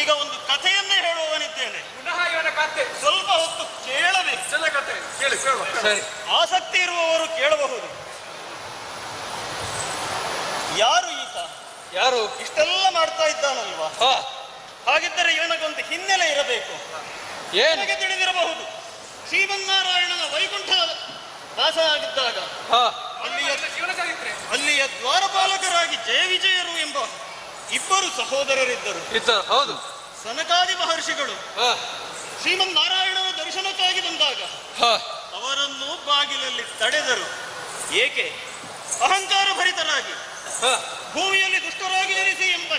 ಈಗ ಒಂದು ಕಥೆಯನ್ನೇ ಹೇಳುವವನಿದ್ದೇನೆ. ಪುನಃ ಇವನ ಕಥೆ ಸ್ವಲ್ಪ ಹೊತ್ತು ಕೇಳಬೇಕು. ಚೆನ್ನ ಕಥೆ ಕೇಳಿ. ಸರಿ, ಆಸಕ್ತಿ ಇರುವವರು ಕೇಳಬಹುದು. ಯಾರು ಈತ? ಯಾರು? ಇಷ್ಟೆಲ್ಲ ಮಾಡ್ತಾ ಇದ್ದಾನಲ್ವಾ? ಹಾಗಿದ್ದರೆ ಇವನಿಗೊಂದು ಹಿನ್ನೆಲೆ ಇರಬೇಕು. ಏನು? ನನಗೆ ತಿಳಿದಿರಬಹುದು, ಶ್ರೀಮನ್ನಾರಾಯಣನ ವೈಕುಂಠ ವಾಸ ಆಗಿದ್ದಾಗ ಅಲ್ಲಿಯ ದ್ವಾರಪಾಲಕರ ಜಯವಿಜಯರು ಎಂಬ ಇಬ್ಬರು ಸಹೋದರರಿದ್ದರು. ಹೌದು. ಸನಕಾದಿ ಮಹರ್ಷಿಗಳು ಶ್ರೀಮನ್ ನಾರಾಯಣನ ದರ್ಶನಕ್ಕಾಗಿ ಬಂದಾಗ ಅವರನ್ನು ಬಾಗಿಲಲ್ಲಿ ತಡೆದರು. ಏಕೆ? ಅಹಂಕಾರ ಭರಿತರಾಗಿ ಭೂಮಿಯಲ್ಲಿ ದುಷ್ಟರಾಗಿ ಜನಿಸಿ ಎಂಬ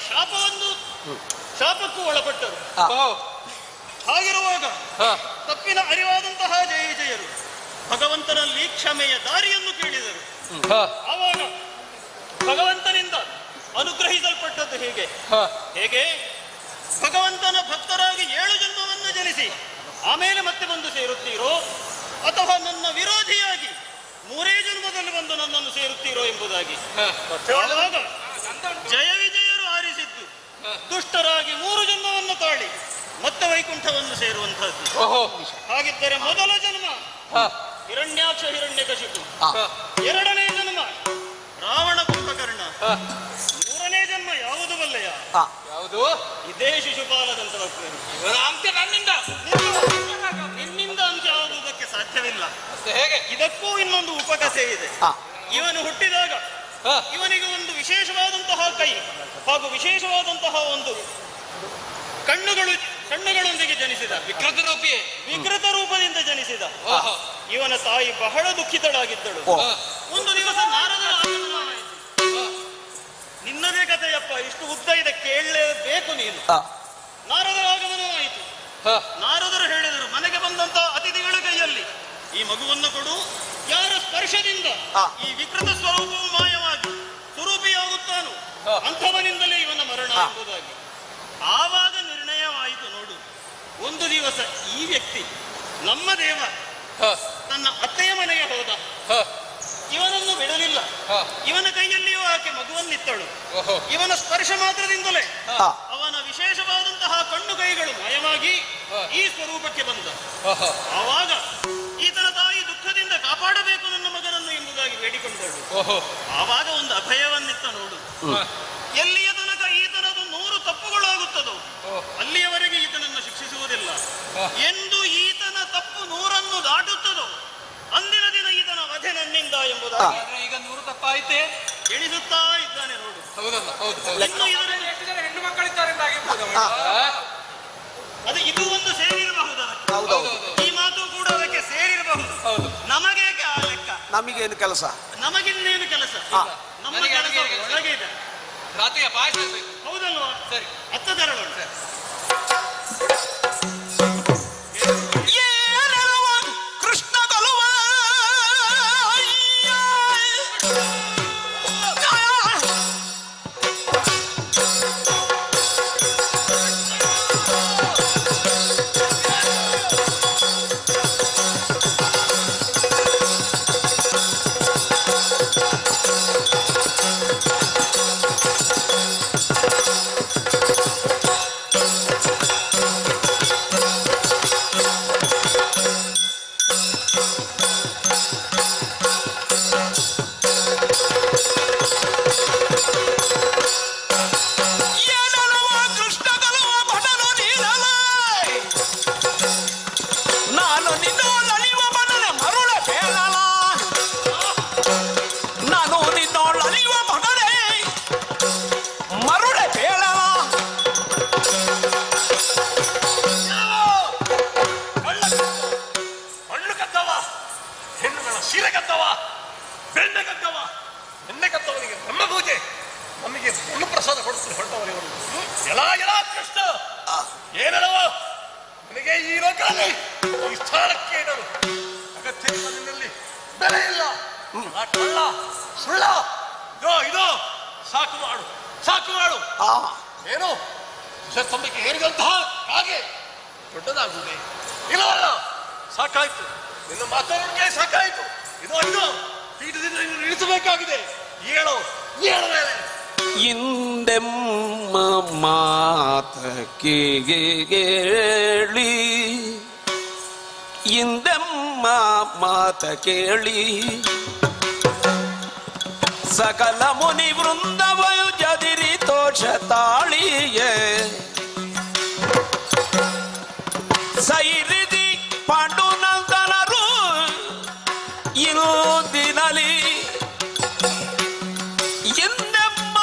ಶಾಪಕ್ಕೂ ಒಳಪಟ್ಟರು. ಹಾಗಿರುವಾಗ ತಪ್ಪಿನ ಅರಿವಾದಂತಹ ಜಯ ವಿಜಯರು ಭಗವಂತನಲ್ಲಿ ಕ್ಷಮೆಯ ದಾರಿಯನ್ನು ಕೇಳಿದರು. ಆವಾಗ ಭಗವಂತನಿಂದ ಅನುಗ್ರಹಿಸಲ್ಪಟ್ಟದ್ದು ಹೇಗೆ ಭಗವಂತನ ಭಕ್ತರಾಗಿ 7 ಜನ್ಮವನ್ನು ಜನಿಸಿ ಆಮೇಲೆ ಮತ್ತೆ ಬಂದು ಸೇರುತ್ತೀರೋ ಅಥವಾ ನನ್ನ ವಿರೋಧಿಯಾಗಿ 3 ಜನ್ಮದಲ್ಲಿ ಬಂದು ನನ್ನನ್ನು ಸೇರುತ್ತೀರೋ ಎಂಬುದಾಗಿ. ಆವಾಗ ಜಯ ವಿಜಯರು ಆರಿಸಿದ್ದು ದುಷ್ಟರಾಗಿ 3 ಜನ್ಮವನ್ನು ತಾಳಿ ಮತ್ತೆ ವೈಕುಂಠವನ್ನು ಸೇರುವಂತಹದ್ದು. ಹಾಗಿದ್ದರೆ ಮೊದಲ ಜನ್ಮ ಹಿರಣ್ಯಾಕ್ಷ ಹಿರಣ್ಯಕಶಿಪು, 2ನೇ ಜನ್ಮ ರಾವಣ ಕುಂಭಕರ್ಣ, 3ನೇ ಜನ್ಮ ಯಾವುದು ಬಲ್ಲೆಯ? ಯಾವುದು? ಇದೇ ಶಿಶುಪಾಲದಂತಹ ಅಂತ್ಯ ನಿನ್ನಿಂದ ಅಂತ್ಯ ಆಗುವುದಕ್ಕೆ ಸಾಧ್ಯವಿಲ್ಲ. ಹೇಗೆ? ಇದಕ್ಕೂ ಇನ್ನೊಂದು ಉಪಕಥೆ ಇದೆ. ಇವನು ಹುಟ್ಟಿದಾಗ ಇವನಿಗೆ ಒಂದು ವಿಶೇಷವಾದಂತಹ ಕೈ ಹಾಗೂ ವಿಶೇಷವಾದಂತಹ ಒಂದು ಕಣ್ಣುಗಳೊಂದಿಗೆ ಜನಿಸಿದ. ವಿಕೃತ ರೂಪದಿಂದ ಜನಿಸಿದ. ಇವನ ತಾಯಿ ಬಹಳ ದುಃಖಿತಳಾಗಿದ್ದಳು. ಒಂದು ದಿವಸ ನಾರದರ ಆಗಮನವಾಯಿತು. ನಿನ್ನದೇ ಕಥೆಯಪ್ಪ, ಇಷ್ಟು ಉದ್ದ ಇದೆ, ಕೇಳಲೇಬೇಕು ನೀನು. ನಾರದರ ಆಗಮನವಾಯಿತು. ನಾರದರು ಹೇಳಿದರು, ಮನೆಗೆ ಬಂದಂತಹ ಅತಿಥಿಗಳ ಕೈಯಲ್ಲಿ ಈ ಮಗುವನ್ನು ಕೊಡು. ಯಾರ ಸ್ಪರ್ಶದಿಂದ ಈ ವಿಕೃತ ಸ್ವರೂಪವು ಮಾಯವಾಗಿ ಸ್ವರೂಪಿಯಾಗುತ್ತಾನೋ ಅಂಥವನಿಂದಲೇ ಇವನ ಮರಣ ಎಂಬುದಾಗಿ. ಆವಾಗ ನಿರ್ಣಯವಾಯಿತು. ನೋಡು, ಒಂದು ದಿವಸ ಈ ವ್ಯಕ್ತಿ ನಮ್ಮ ದೇವ ತನ್ನ ಅತ್ತೆಯ ಮನೆಗೆ ಹೋದ. ಇವನನ್ನು ಬಿಡಲಿಲ್ಲ. ಇವನ ಕೈಯಲ್ಲಿಯೂ ಆಕೆ ಮಗುವನ್ನಿತ್ತಳು. ಇವನ ಸ್ಪರ್ಶ ಮಾತ್ರದಿಂದಲೇ ಅವನ ವಿಶೇಷವಾದಂತಹ ಕಣ್ಣು ಕೈಗಳು ಮಾಯವಾಗಿ ಈ ಸ್ವರೂಪಕ್ಕೆ ಬಂದ. ಆವಾಗ ಈತನ ತಾಯಿ ದುಃಖದಿಂದ ಕಾಪಾಡಬೇಕು ನನ್ನ ಮಗನನ್ನು ಎಂಬುದಾಗಿ ಬೇಡಿಕೊಂಡಳು. ಆವಾಗ ಒಂದು ಅಭಯವನ್ನಿತ್ತ. ನೋಡು, ಎಲ್ಲಿಯ ತನಕ ಈತನದು 100 ತಪ್ಪುಗಳಾಗುತ್ತದೋ ಅಲ್ಲಿಯವರೆಗೆ ಈತನನ್ನು ಶಿಕ್ಷಿಸುವುದಿಲ್ಲ. ಎಂದು ಈತನ ತಪ್ಪು 100ನ್ನು ದಾಟುತ್ತದೋ ಅಂದಿನ ದಿನ ಈತನ ವಧೆ ನನ್ನಿಂದ ಎಂಬುದಾಗಿ. ಈಗ 100 ತಪ್ಪಾಯಿತೆ ಎಣಿಸುತ್ತಾ ಇದ್ದಾನೆ. ನೋಡು, ಹೆಣ್ಣು ಮಕ್ಕಳಿದ್ದಾರೆ. ಅದು ಇದು ಒಂದು ಸೇರಿರಬಹುದು. ಈ ಮಾತು ಕೂಡ ಅದಕ್ಕೆ ಸೇರಿರಬಹುದು. ನಮಗೇಕೆ ಆ ಲೆಕ್ಕ? ನಮಗೇನು ಕೆಲಸ? ನಮಗಿನ್ನೇನು ಕೆಲಸ? ನಮ್ಮ ಕೆಲಸ ಒಳಗೆ ಇದೆ. ರಾತ್ರಿಯ ಭಾಷೆ ಹೌದಲ್ವಾ? ಸರಿ, ಅತ್ತ ತರಲು ಕೃಷ್ಣ ಕಲುವ ಸಾಕು ಮಾಡು. ಏನು ಸಂಬಕ್ಕೆ ಹೇರಿದಂತಹ ಹಾಗೆ ದೊಡ್ಡದಾಗುವುದೇ ಇಲ್ಲವಲ್ಲ? ಸಾಕಾಯ್ತು, ನಿನ್ನ ಮಾತಾಡೋಕೆ ಸಾಕಾಯ್ತು. ಇದು ಪೀಠದಿಂದ ಇಳಿಸಬೇಕಾಗಿದೆ. ಹೇಳು ಮೇಲೆ ಇಂದೆಮ್ಮ ಮಾತ ಕೇಳಿ, ಇಂದೆಮ್ಮ ಮಾತ ಕೇಳಿ ಸಕಲ ಮುನಿ ವೃಂದವಯು ಜದಿರಿ ತೋಷ ತಾಳಿಯೇ ಸೈರಿದಿ ಪಾಂಡುನಂದನರು ಇಂದಿನಲಿ ಇಂದೆಮ್ಮ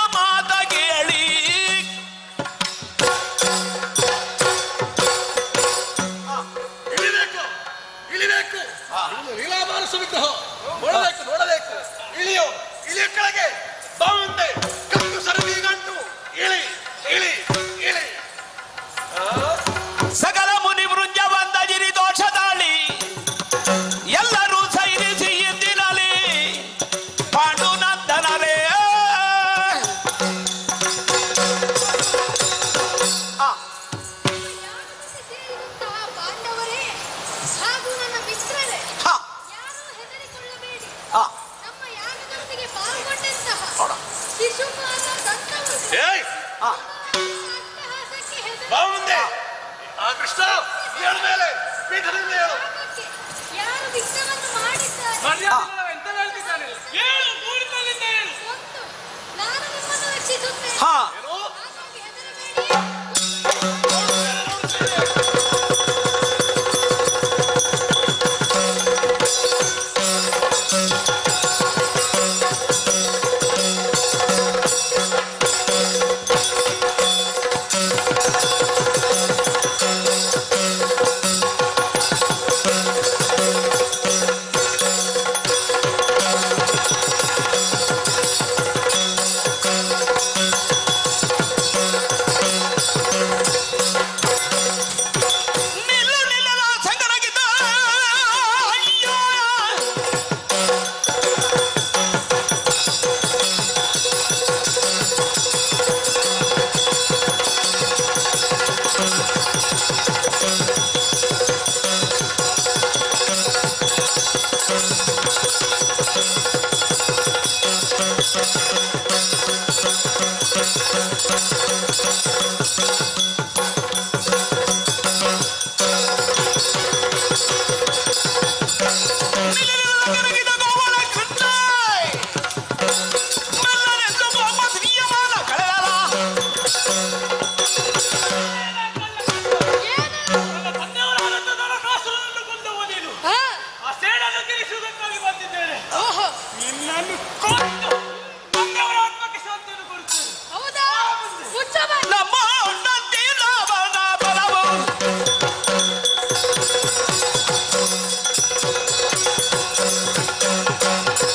ಏಯ್ ಬಾ ಮುಂದೆ. ಆ ಕೃಷ್ಣ ಹೇಳು, ಮೇಲೆ ಪೀಠದಿಂದ ಹೇಳು. ಯಾರು ವಿಘ್ನವನ್ನು ಮಾಡಿದ್ದಾರೆ? ಎಂತ ಹೇಳ್ತಿದ್ದಾನೆ? ಹೇಳು, ಕೂಡಿತಲ್ಲಿಂದ ಹೇಳು. ಗೊತ್ತು. ನಾನು ನಿಮ್ಮನ್ನು ರಕ್ಷಿಸುತ್ತೇನೆ. ಹಾ ಏನು? ಹಾಗಾಗಿ ಹೆದರಬೇಡಿ. ನಿಲ್ಲು ನಿಲ್ಲದ ಸಂಗನಾಗಿದ್ದ ಅಯ್ಯೋ ನಿಲ್ಲದ ಗೋವಳ ಕೃಷ್ಣ ಮೆಲ್ಲನೆಂದು ಮೊಹಮ್ಮದ್ ನಿಯಮನ ಕಳೆಯಲ ನನ್ನ ತಂದೆಯವರಾದಂಥ ನರಕಾಸುರನನ್ನು ಕೊಂದವ ನೀನು. ಹಾ? ಆ ಸೇಡನ್ನು ತೀರಿಸುವುದಕ್ಕಾಗಿ ಬಂದಿದ್ದೇನೆ. ಓಹೋ, ನಿನ್ನನ್ನು ಕೊಂದು ತಂದೆಯವರ ಆತ್ಮಕ್ಕೆ ಶಾಂತಿಯನ್ನು ಕೊಡುತ್ತೇನೆ. ಹೌದಾ? ಮುಚ್ಚಬಾರದು. ನಮ್ಮ ನಂದಿ ರಾವಣ ಬಲವು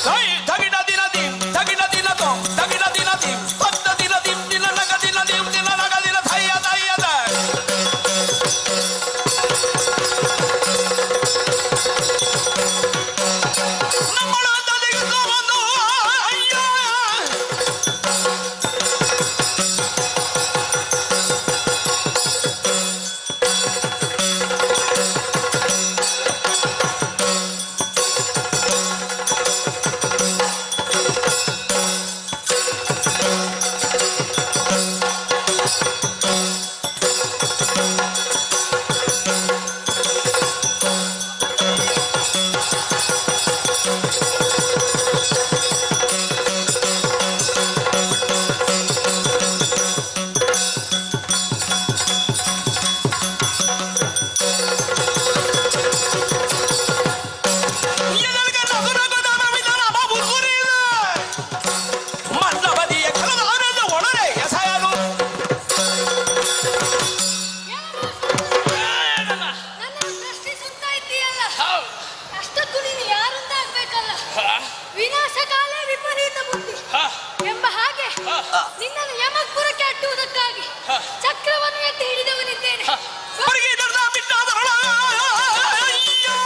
ಹೈ ತಗಿನ ದಿನ ದಿಂ ತಗಿನ ದಿನ ತೋಂ ತಗಿನ ದಿನ ದಿಂ ತತ್ತ ದಿನ ದಿಂ ದಿನ ನಗ ದಿನ ದಿಂ ದಿನ ನಗ ದಿನ ಥಯ್ಯ ಥಯ್ಯದ ನಮ್ಮಳ ತಲೆಗೆ ಬಂದು ಅಯ್ಯೋ ಎದಲ್ಗ ನಗುನಗುದ ನವಿದರ ಬಾಬುಗುರಿದ ಮಂದಬದಿಯ ಕಲದಾರದ ಒಳರೆ ಎಸೆಯಲು ನನ್ನನ್ನು ಪ್ರಶ್ನಿಸುತ್ತಾ ಇದ್ದೀಯಲ್ಲ? ಅಷ್ಟೊತ್ತು ನೀನು ಯಾರಂತ ಆಗ್ಬೇಕಲ್ಲ? ವಿನಾಶಕಾಲೇ ವಿಪರೀತ ಬುದ್ಧಿ ಎಂಬ ಹಾಗೆ ನಿನ್ನನ್ನು ಯಮಪುರಕ್ಕೆ ಅಟ್ಟುವುದಕ್ಕಾಗಿ ಚಕ್ರವನ್ನು ಎತ್ತಿ ಹಿಡಿದವನಿದ್ದೇನೆ. ಅವರಿಗೆ ಇದನ್ನ ಬಿಟ್ಟಾದರಳ ಅಯ್ಯೋ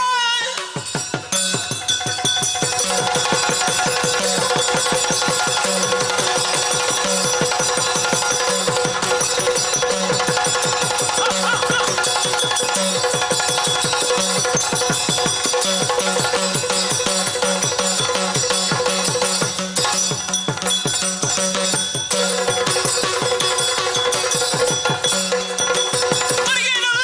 ಅವರಿಗೆ ಇದನ್ನ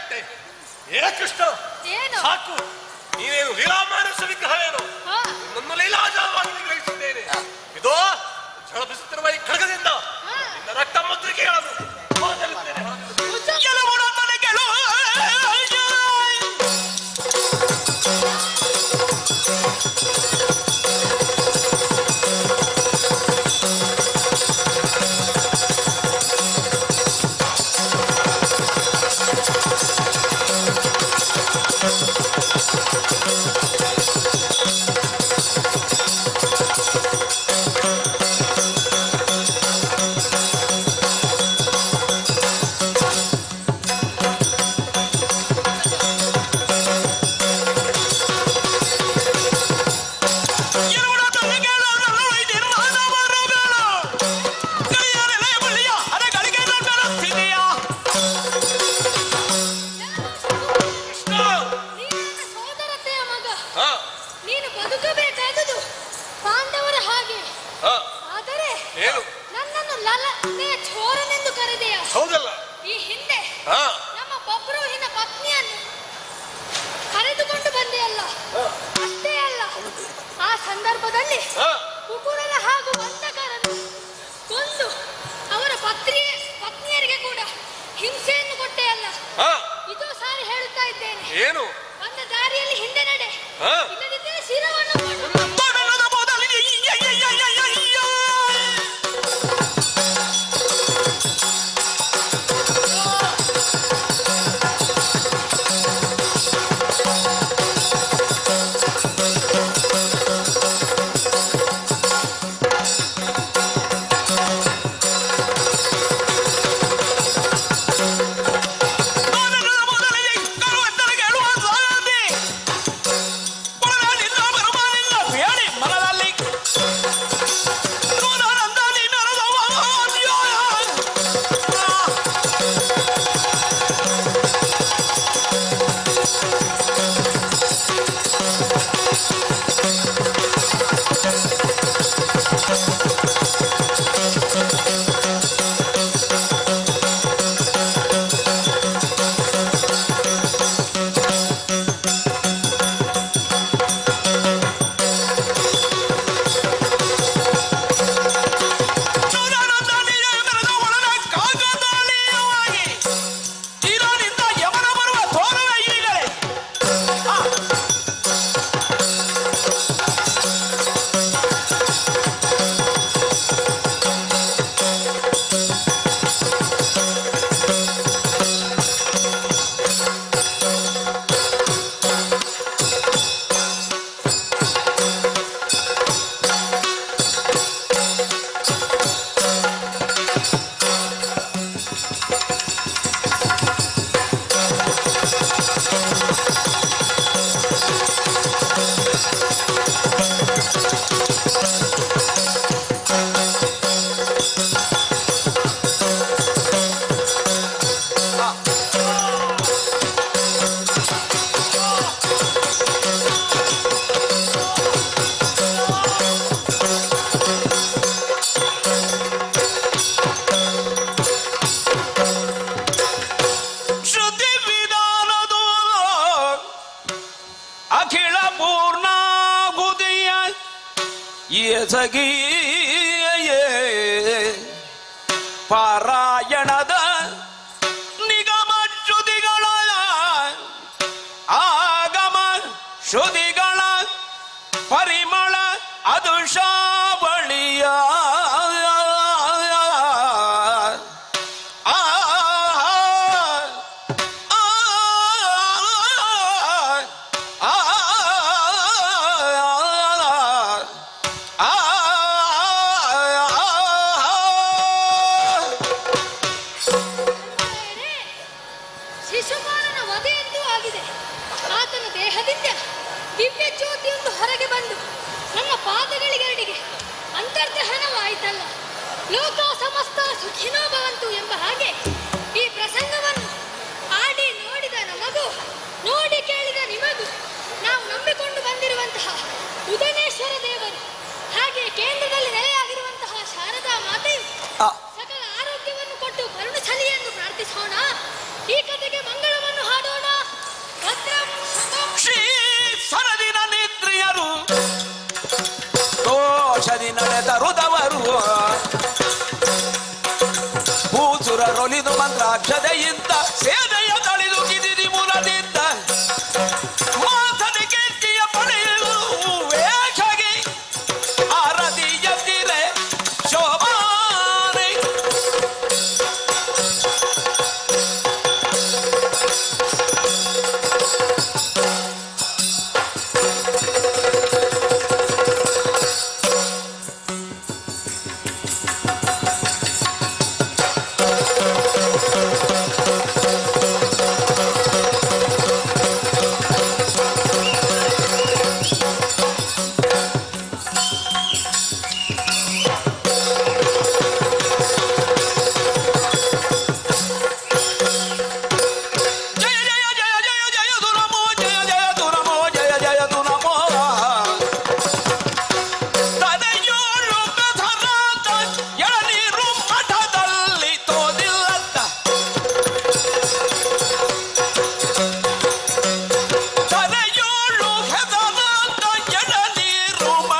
ಬಿಟ್ಟೆ. ಏ ಕೃಷ್ಣ, ಏನು? ಸಾಕು. ನೀನೇನು ಲೀಲಾಮಾನಸ ವಿಗ್ರಹ ಏನು? ಹಾ. ನನ್ನ ಲೀಲಾಜಾಲವಾಗಿ ನಿಗ್ರಹಿಸಿದ್ದೇನೆ. ಇದೋ ಝಳಪಿಸುತ್ತಿರುವ ಈ ಖಡ್ಗದಿಂದ ನಿನ್ನ ರಕ್ತ ಮುದ್ರಿಕೆಗಳನ್ನು ಹೊರತರುತ್ತೇನೆ. ಗೆಲುವುಡ ತನಗೆಲು ಹೌದಲ್ಲ? ಈ ಹಿಂದೆ ಹಾ, ನಮ್ಮ ಬಬ್ರುವಿನ ಪತ್ನಿಯನ್ನು ಕರೆದುಕೊಂಡು ಬಂದೆ ಅಲ್ಲ, ಅಷ್ಟೇ ಅಲ್ಲ, ಆ ಸಂದರ್ಭದಲ್ಲಿ ಹಾ, ಕುಕುರನ ಹಾಗೂ ವಂತಕರನ್ನು ಕೊಂದು ಅವರ ಪತ್ನಿಯರಿಗೆ ಕೂಡ ಹಿಂಸೆಯನ್ನು ಕೊಟ್ಟೆ ಅಲ್ಲ. ಹಾ. ಇದು ಸಾರಿ ಹೇಳುತ್ತಾ ಇದ್ದೇನೆ. ಏನು? ಬಂದ ದಾರಿಯಲ್ಲಿ ಹಿಂದೆ ನಡೆ, ಹಾ. ಇಲ್ಲದಿದ್ದರೆ ಶಿರವನ್ನು ಕೊಡು. ಬಡಲದ ಮೊದಲಿಗೆ ಅಖಿಲ ಪೂರ್ಣಾಗುದಿಯ ಎಸಗಿಯೇ ಪಾರಾಯಣದ ನಿಗಮ ಶ್ರುತಿಗಳ ಆಗಮ ಶ್ರುತಿಗಳ ಪರಿಮಳ ಅದು ಶಾವಳಿಯ ಶಿಶುಪಾಲನ ವಧೆಯಂತೂ ಆಗಿದೆ. ಆತನ ದೇಹದಿಂದ ದಿವ್ಯ ಜ್ಯೋತಿಯೊಂದು ಹೊರಗೆ ಬಂದು ನನ್ನ ಪಾದಗಳಿಗೆರಡಿಗೆ ಅಂತರ್ದಹನವಾಯಿತಲ್ಲ. ಲೋಕ ಸಮಸ್ತ ಸುಖಿನೋ ಭವಂತು ಎಂಬ ಹಾಗೆ ಈ ಪ್ರಸಂಗವ